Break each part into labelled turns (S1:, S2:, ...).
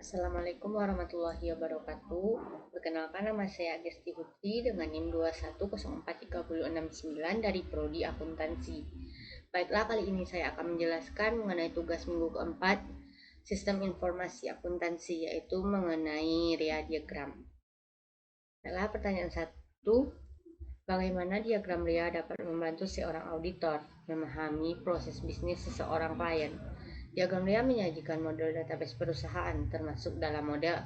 S1: Assalamualaikum warahmatullahi wabarakatuh. Perkenalkan, nama saya Agesti Putri dengan NIM 2104369 dari Prodi Akuntansi. Baiklah, kali ini saya akan menjelaskan mengenai tugas minggu keempat Sistem Informasi Akuntansi, yaitu mengenai RIA diagram. Baiklah, pertanyaan satu, bagaimana diagram RIA dapat membantu seorang auditor memahami proses bisnis seseorang klien? Diagram RIA menyajikan model database perusahaan, termasuk dalam model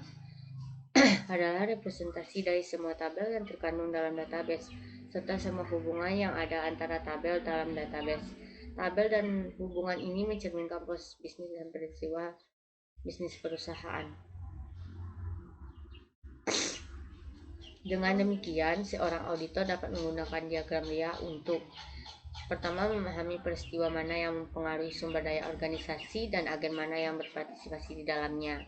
S1: adalah representasi dari semua tabel yang terkandung dalam database, serta semua hubungan yang ada antara tabel dalam database. Tabel dan hubungan ini mencerminkan proses bisnis dan peristiwa bisnis perusahaan. Dengan demikian, seorang auditor dapat menggunakan diagram RIA untuk pertama, memahami peristiwa mana yang mempengaruhi sumber daya organisasi dan agen mana yang berpartisipasi di dalamnya.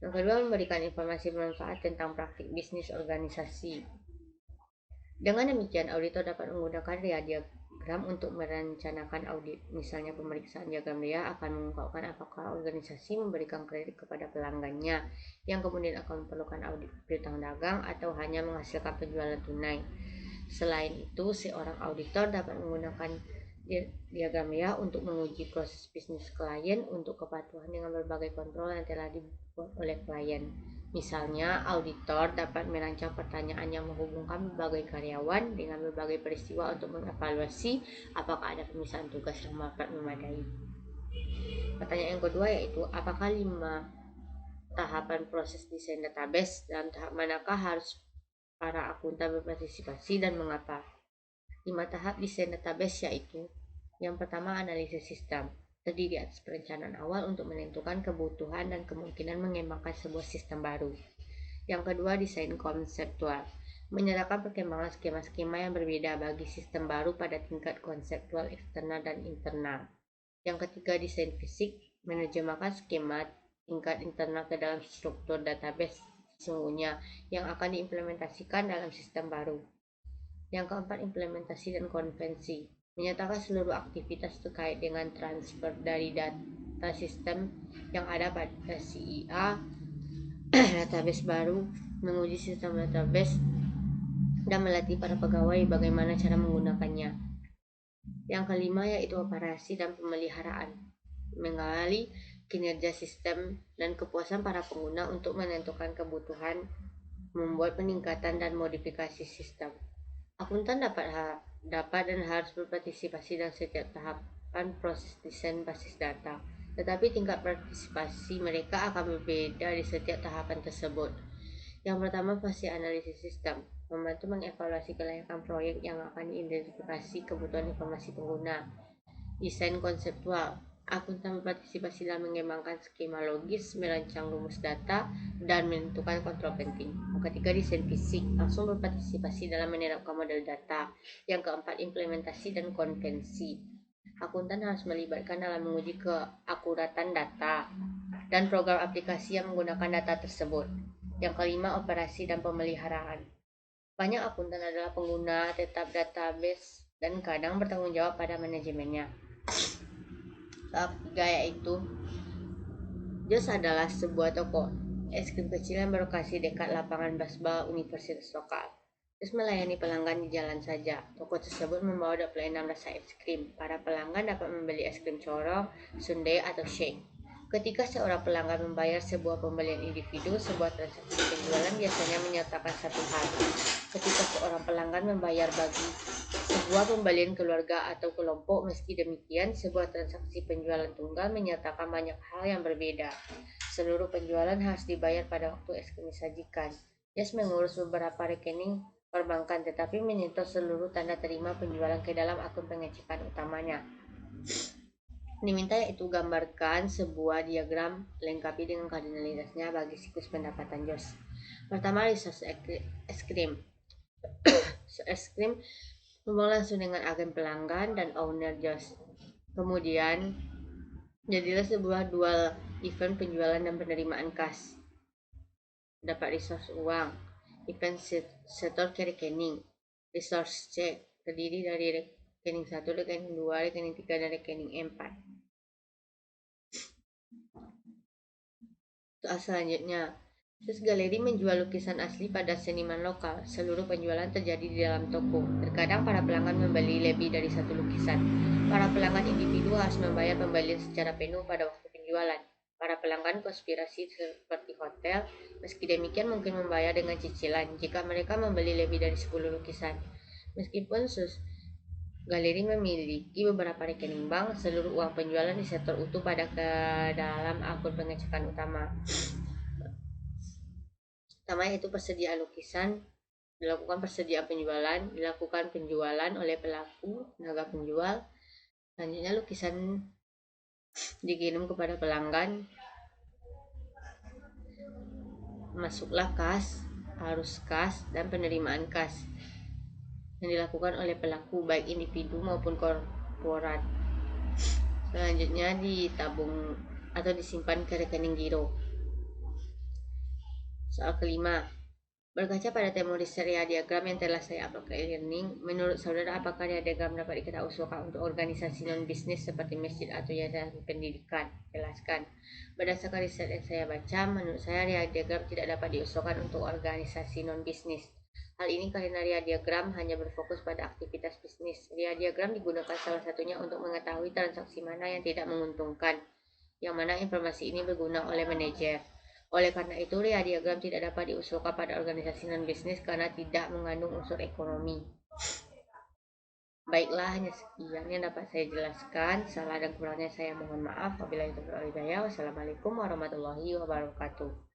S1: Yang kedua, memberikan informasi bermanfaat tentang praktik bisnis organisasi. Dengan demikian, auditor dapat menggunakan RIA diagram untuk merencanakan audit. Misalnya, pemeriksaan diagram RIA akan mengungkapkan apakah organisasi memberikan kredit kepada pelanggannya, yang kemudian akan memerlukan audit piutang dagang atau hanya menghasilkan penjualan tunai. Selain itu, seorang auditor dapat menggunakan diagram RIA untuk menguji proses bisnis klien untuk kepatuhan dengan berbagai kontrol yang telah dibuat oleh klien. Misalnya, auditor dapat merancang pertanyaan yang menghubungkan berbagai karyawan dengan berbagai peristiwa untuk mengevaluasi apakah ada pemisahan tugas yang memadai. Pertanyaan yang kedua yaitu, apakah 5 tahapan proses desain database dan tahap manakah harus para akuntan berpartisipasi dan mengapa? 5 tahap desain database yaitu, yang pertama, analisis sistem. Terdiri atas perencanaan awal untuk menentukan kebutuhan dan kemungkinan mengembangkan sebuah sistem baru. Yang kedua, desain konseptual. Menyerahkan perkembangan skema-skema yang berbeda bagi sistem baru pada tingkat konseptual eksternal dan internal. Yang ketiga, desain fisik. Menerjemahkan skema tingkat internal ke dalam struktur database sesungguhnya yang akan diimplementasikan dalam sistem baru. Yang keempat, implementasi dan konvensi. Menyatakan seluruh aktivitas terkait dengan transfer dari data sistem yang ada pada CIA database baru, menguji sistem database, dan melatih para pegawai bagaimana cara menggunakannya. Yang kelima yaitu operasi dan pemeliharaan. Mengali kinerja sistem dan kepuasan para pengguna untuk menentukan kebutuhan, membuat peningkatan dan modifikasi sistem. Akuntan dapat dan harus berpartisipasi dalam setiap tahapan proses desain basis data, tetapi tingkat partisipasi mereka akan berbeda di setiap tahapan tersebut. Yang pertama, fase analisis sistem, membantu mengevaluasi kelayakan proyek yang akan diidentifikasi kebutuhan informasi pengguna. Desain konseptual, akuntan berpartisipasi dalam mengembangkan skema logis, merancang rumus data, dan menentukan kontrol penting. Yang ketiga, desain fisik, langsung berpartisipasi dalam menerapkan model data. Yang keempat, implementasi dan konvensi. Akuntan harus melibatkan dalam menguji keakuratan data dan program aplikasi yang menggunakan data tersebut. Yang kelima, operasi dan pemeliharaan. Banyak akuntan adalah pengguna tetap database dan kadang bertanggung jawab pada manajemennya. Tahap ketiga yaitu, JOS adalah sebuah toko es krim kecil yang berlokasi dekat lapangan baseball universitas lokal. JOS melayani pelanggan di jalan saja. Toko tersebut membawa 26 rasa es krim. Para pelanggan dapat membeli es krim corong, sundae, atau shake. Ketika seorang pelanggan membayar sebuah pembelian individu, sebuah transaksi penjualan biasanya menyertakan satu hal. Ketika seorang pelanggan membayar bagi sebuah pembelian keluarga atau kelompok, meski demikian, sebuah transaksi penjualan tunggal menyertakan banyak hal yang berbeda. Seluruh penjualan harus dibayar pada waktu es krim disajikan. Yes mengurus beberapa rekening perbankan, tetapi menyentuh seluruh tanda terima penjualan ke dalam akun pengecekan utamanya. Diminta yaitu gambarkan sebuah diagram lengkapi dengan kardinalitasnya bagi siklus pendapatan JOS. Pertama, resource es krim. Es krim hubungan langsung dengan agen pelanggan dan owner JOS. Kemudian, jadilah sebuah dual event penjualan dan penerimaan kas. Dapat resource uang, event setor ke rekening, resource check terdiri dari rekening 1, rekening 2, rekening 3, dan rekening 4. Selanjutnya, terus galeri menjual lukisan asli pada seniman lokal. Seluruh penjualan terjadi di dalam toko. Terkadang para pelanggan membeli lebih dari satu lukisan. Para pelanggan individu harus membayar pembelian secara penuh pada waktu penjualan. Para pelanggan konspirasi seperti hotel, meski demikian mungkin membayar dengan cicilan jika mereka membeli lebih dari 10 lukisan. Meskipun galeri memiliki beberapa rekening bank, seluruh uang penjualan disetor utuh pada ke dalam akun pengecekan utama. Pertama yaitu persediaan lukisan, dilakukan penjualan oleh pelaku, tenaga penjual. Selanjutnya lukisan dikirim kepada pelanggan, masuklah kas, arus kas, dan penerimaan kas yang dilakukan oleh pelaku baik individu maupun korporat. Selanjutnya ditabung atau disimpan ke rekening giro. Soal kelima, berkaca pada teori rea diagram yang telah saya upload ke e-learning, menurut saudara apakah rea diagram dapat kita usulkan untuk organisasi non-bisnis seperti masjid atau yayasan pendidikan? Jelaskan. Berdasarkan riset yang saya baca, menurut saya rea diagram tidak dapat diusulkan untuk organisasi non-bisnis. Hal ini karena rea diagram hanya berfokus pada aktivitas bisnis. Rea diagram digunakan salah satunya untuk mengetahui transaksi mana yang tidak menguntungkan, yang mana informasi ini berguna oleh manajer. Oleh karena itu, rea diagram tidak dapat diusulkan pada organisasi non-bisnis karena tidak mengandung unsur ekonomi. Baiklah, hanya sekian yang dapat saya jelaskan. Salah dan kurangnya saya mohon maaf. Wabillahi taufiq wal hidayah. Wassalamualaikum warahmatullahi wabarakatuh.